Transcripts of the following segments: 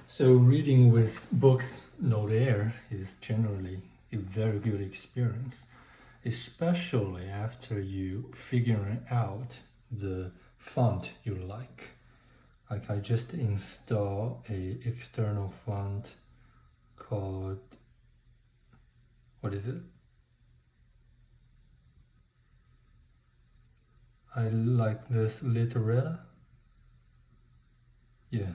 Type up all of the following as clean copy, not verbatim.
So reading with Boox Note Air is generally a very good experience, especially after you figuring out the font you like. Like I just install a external font called, what is it? I like this Literella. Yeah.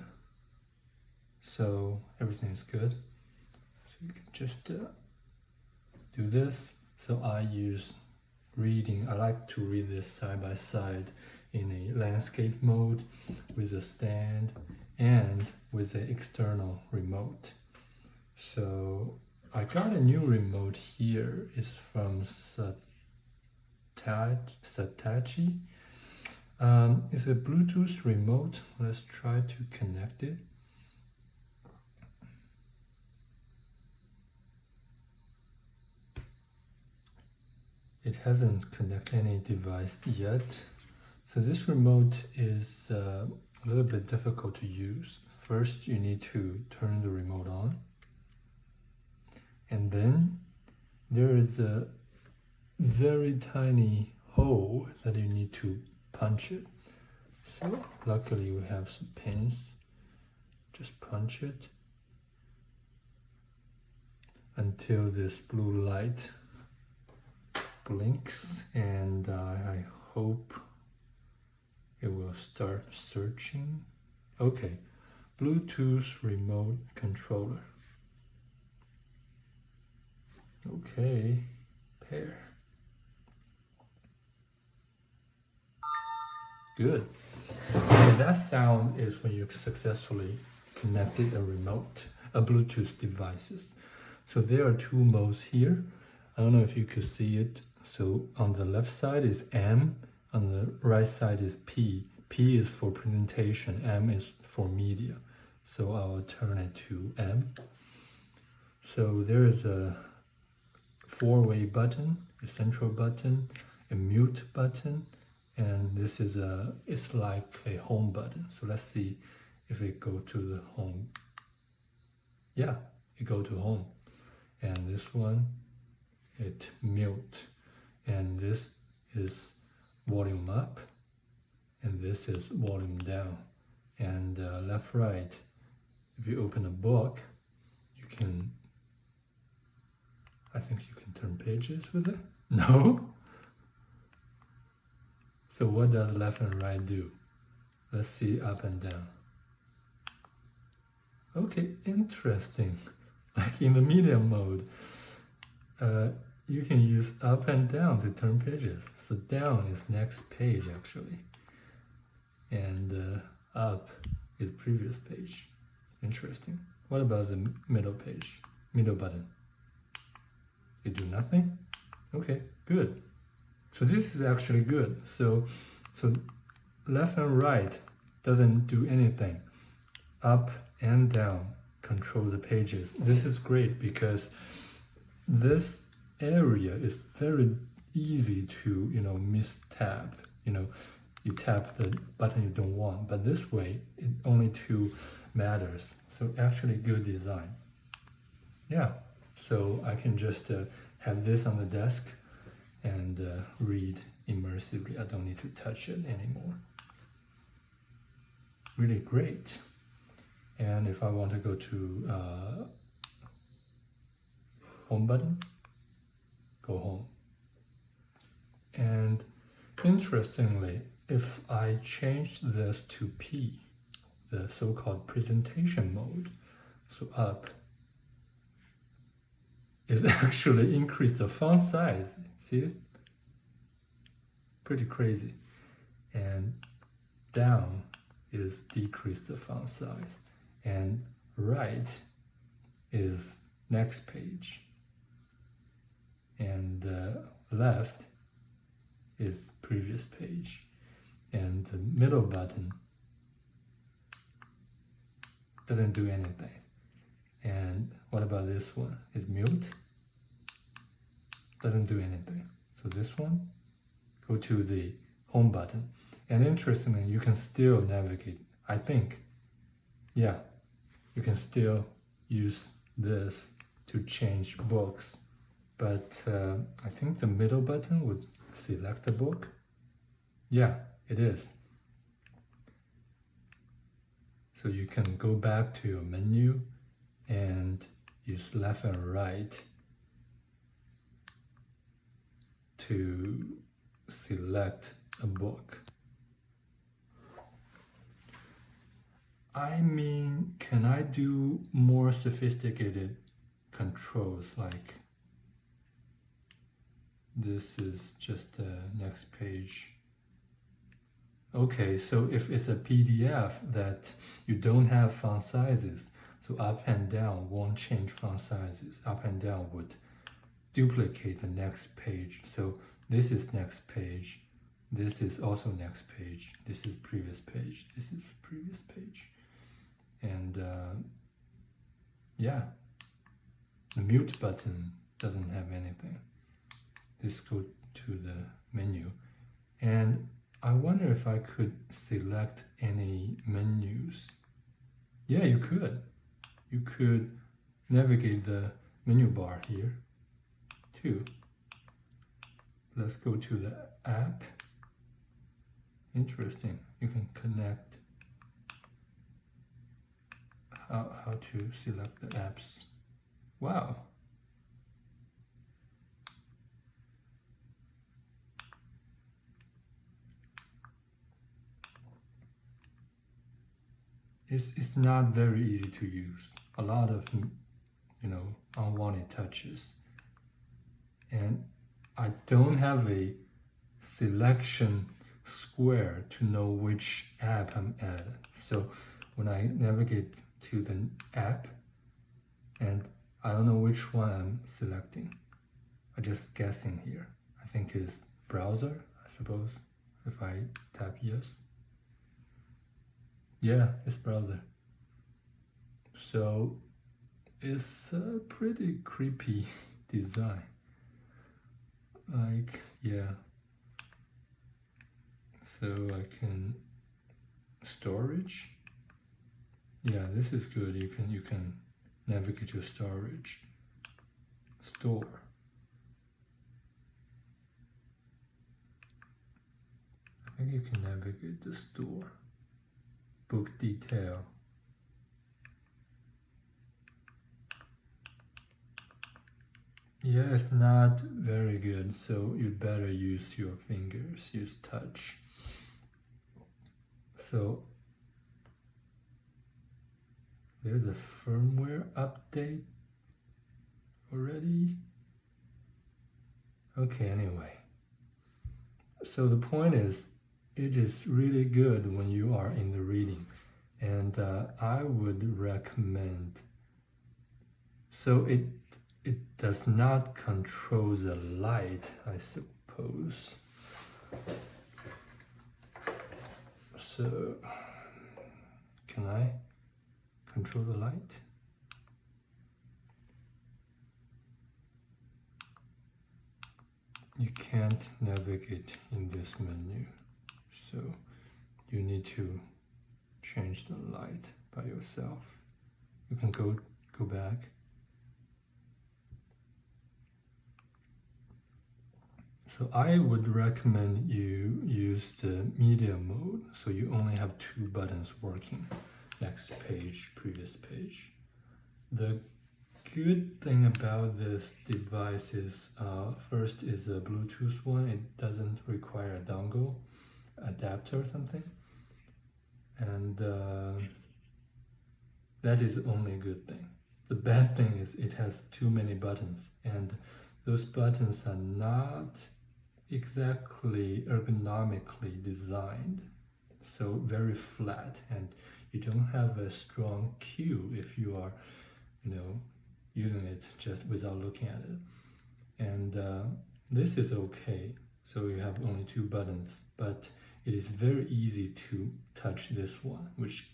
So everything's good. So you can just do this. So I use reading. I like to read this side by side in a landscape mode with a stand and with an external remote. So I got a new remote here. It's from Satechi. It's a Bluetooth remote. Let's try to connect it. It hasn't connected any device yet. So this remote is a little bit difficult to use. First, you need to turn the remote on. And then there is a very tiny hole that you need to punch it. So luckily we have some pins. Just punch it until this blue light blinks, and I hope it will start searching. Okay, Bluetooth remote controller. Okay, pair. Good. So that sound is when you successfully connected a Bluetooth devices. So there are two modes here. I don't know if you could see it. So on the left side is M, on the right side is P. P is for presentation, M is for media. So I'll turn it to M. So there is a four-way button, a central button, a mute button, and this is it's like a home button. So let's see if it go to the home. Yeah, it go to home. And this one, it mute. And this is volume up, and this is volume down. And left, right, if you open a book, you can, I think you can turn pages with it. No? So what does left and right do? Let's see up and down. Okay, interesting. Like in the medium mode, you can use up and down to turn pages. So down is next page actually, and up is previous page. Interesting. What about the middle page, middle button? You do nothing? Okay, good. So this is actually good. So left and right doesn't do anything. Up and down control the pages. This is great because this area is very easy to mistap. You tap the button you don't want, but this way it only two matters. So actually good design. Yeah, so I can just have this on the desk and read immersively. I don't need to touch it anymore. Really great. And if I want to go to home button, go home. And interestingly, if I change this to P, the so-called presentation mode, so up, is actually increase the font size. See it? Pretty crazy. And down is decrease the font size. And right is next page. And left is previous page. And the middle button doesn't do anything. And what about this one? Is mute? Doesn't do anything. So this one, go to the home button. And interestingly, you can still navigate, I think. Yeah, you can still use this to change books, but I think the middle button would select the book. Yeah, it is. So you can go back to your menu and use left and right to select a book. I mean, can I do more sophisticated controls like this is just the next page? Okay, so if it's a PDF that you don't have font sizes, so up and down won't change font sizes. Up and down would duplicate the next page. So this is next page. This is also next page. This is previous page. This is previous page. And yeah, the mute button doesn't have anything. Let's go to the menu. And I wonder if I could select any menus. Yeah, you could. You could navigate the menu bar here too. Let's go to the app. Interesting. You can connect how to select the apps. Wow. It's not very easy to use. A lot of, unwanted touches. And I don't have a selection square to know which app I'm at. So when I navigate to the app and I don't know which one I'm selecting, I'm just guessing here. I think it's browser, I suppose, if I tap yes. Yeah, it's browser. So it's a pretty creepy design. Like, yeah. So I can storage. Yeah, this is good. You can navigate your storage. Store. I think you can navigate the store. Book detail. Yeah, it's not very good, so you'd better use your fingers, use touch. So there's a firmware update already. Okay, anyway. So the point is, it is really good when you are in the reading, and I would recommend. So it does not control the light, I suppose. So can I control the light? You can't navigate in this menu, so you need to change the light by yourself. You can go back. So I would recommend you use the media mode, so you only have two buttons working. Next page, previous page. The good thing about this device is, first is a Bluetooth one. It doesn't require a dongle, adapter or something. And that is only a good thing. The bad thing is it has too many buttons, and those buttons are not exactly ergonomically designed, so very flat, and you don't have a strong cue if you are, using it just without looking at it. And this is okay, so you have only two buttons, but it is very easy to touch this one, which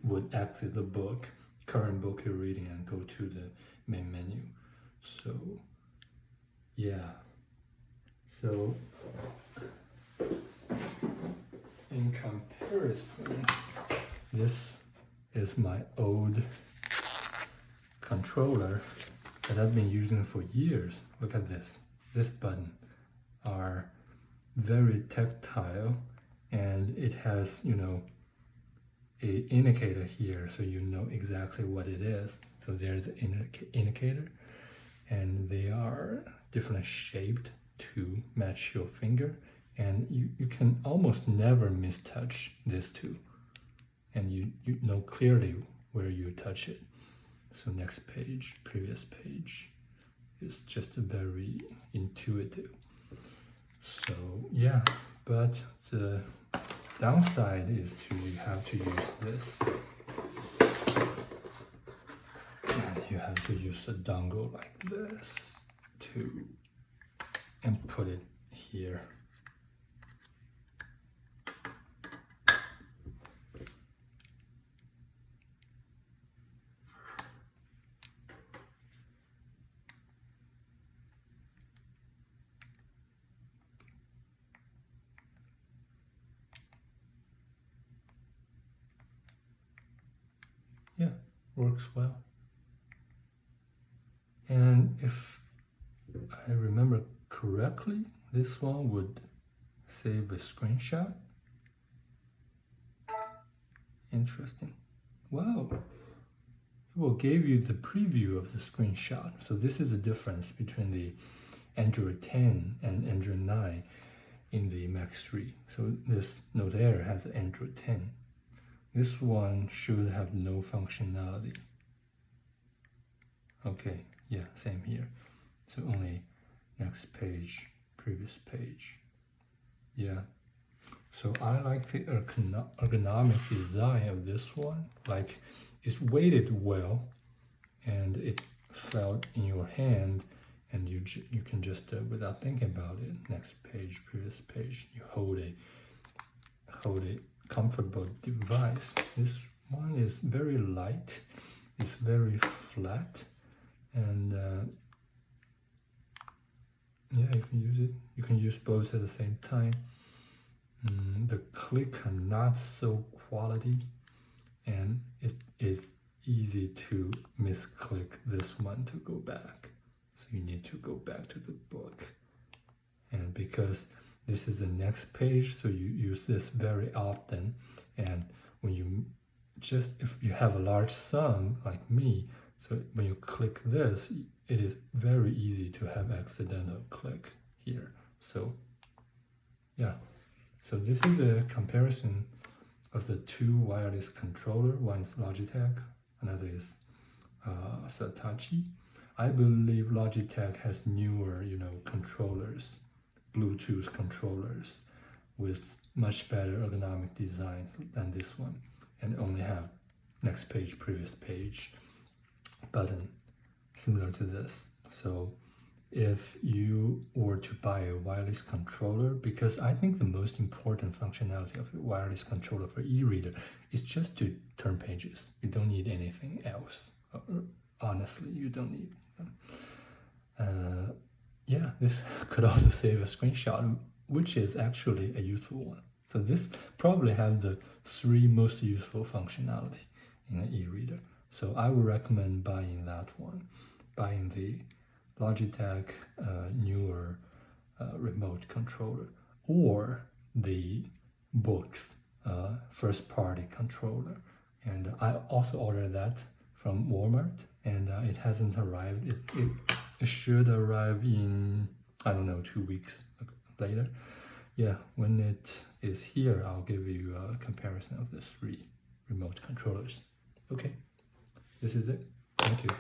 would exit the book, current book you're reading, and go to the main menu. So yeah. So in comparison, this is my old controller that I've been using for years. Look at this. This button are very tactile, and it has, you know, a indicator here, so you know exactly what it is. So there's an indicator, and they are differently shaped to match your finger, and you can almost never mistouch this two, and you know clearly where you touch it. So next page, previous page, is just very intuitive. So yeah, but the downside is you have to use this, and you have to use a dongle like this and put it here. Yeah, works well. And if I remember correctly, this one would save a screenshot. Interesting. Wow. It will give you the preview of the screenshot. So this is the difference between the Android 10 and Android 9 in the Max 3. So this Note Air has Android 10. This one should have no functionality. Okay, yeah, same here. So only next page, previous page. Yeah. So I like the ergonomic design of this one. Like, it's weighted well, and it felt in your hand, and you can just without thinking about it. Next page, previous page. You hold a comfortable device. This one is very light. It's very flat, and yeah, you can use it. You can use both at the same time. The click are not so quality, and it is easy to misclick this one to go back. So you need to go back to the book. And because this is the next page, so you use this very often. And when you if you have a large thumb like me, so when you click this, it is very easy to have accidental click here. So yeah, so this is a comparison of the two wireless controller. One is Logitech, another is Satechi. I believe Logitech has newer, controllers, Bluetooth controllers with much better ergonomic designs than this one, and only have next page, previous page button similar to this. So if you were to buy a wireless controller, because I think the most important functionality of a wireless controller for e-reader is just to turn pages. You don't need anything else. Honestly, you don't need them. Yeah, this could also save a screenshot, which is actually a useful one. So this probably has the 3 most useful functionality in an e-reader. So I would recommend buying that one, buying the Logitech newer remote controller, or the Boox first-party controller. And I also ordered that from Walmart, and it hasn't arrived. It should arrive in, I don't know, 2 weeks later. Yeah, when it is here, I'll give you a comparison of the 3 remote controllers. Okay, this is it. Thank you.